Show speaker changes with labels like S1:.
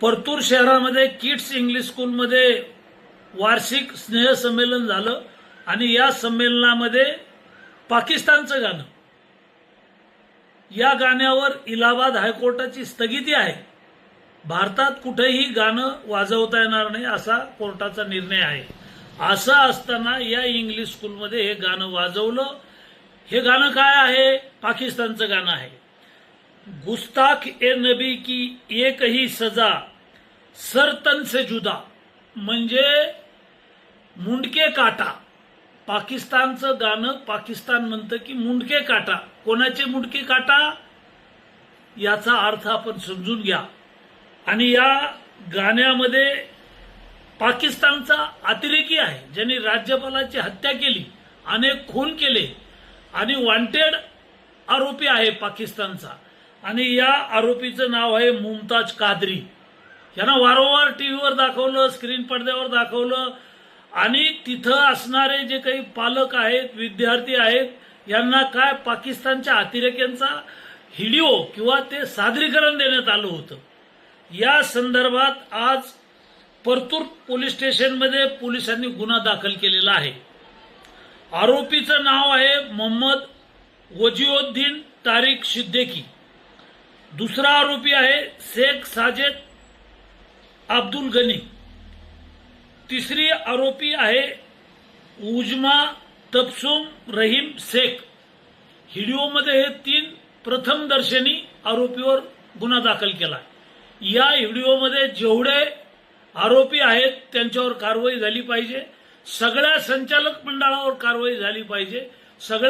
S1: परतूर शहरामध्ये kids English स्कूलमध्ये वार्षिक स्नेहसंमेलन झालं आणि या संमेलनामध्ये पाकिस्तानचं गाणं, या गाण्यावर इलाहाबाद हायकोर्टाची स्थगिती आहे. भारतात कुठेही गाणं वाजवता येणार नाही असा कोर्टाचा निर्णय आहे. असं असताना या इंग्लिश स्कूलमध्ये हे गाणं वाजवलं. हे गाणं काय आहे? पाकिस्तानचं गाणं आहे. गुस्ताख ए नबी की एक ही सजा सरतन से जुदा, म्हणजे मुंडके काटा. पाकिस्तानचं गाणं पाकिस्तान म्हणतं की मुंडके काटा. कोणाचे मुंडके काटा याचा अर्थ आपण समजून घ्या. आणि या गाण्यामध्ये पाकिस्तानचा अतिरेकी आहे, ज्यांनी राज्यपालाची हत्या केली, अनेक खून केले आणि वॉन्टेड आरोपी आहे पाकिस्तानचा. आणि या आरोपीचं नाव आहे मुमताज कादरी. यांना वारंवार टीव्हीवर दाखवलं, स्क्रीन पडद्यावर दाखवलं आणि तिथं असणारे जे काही पालक आहेत, विद्यार्थी आहेत, यांना काय पाकिस्तानच्या अतिरेक्यांचा व्हिडिओ किंवा ते सादरीकरण देण्यात आलं होतं. या संदर्भात आज परतूर पोलीस स्टेशनमध्ये पोलिसांनी गुन्हा दाखल केलेला आहे. आरोपीचं नाव आहे मोहम्मद वजीउद्दीन तारिक सिद्दीकी. दुसरा आरोपी आहे शेख साजिद अब्दुल गनी. तिसरी आरोपी आहे उजमा तबसुम रहीम शेख. व्हिडिओमध्ये हे 3 प्रथमदर्शनी आरोपीवर गुन्हा दाखल केला. या व्हिडिओमध्ये जेवढे आरोपी आहेत त्यांच्यावर कारवाई झाली पाहिजे. सगळ्या संचालक मंडळावर कारवाई झाली पाहिजे. सगळ्या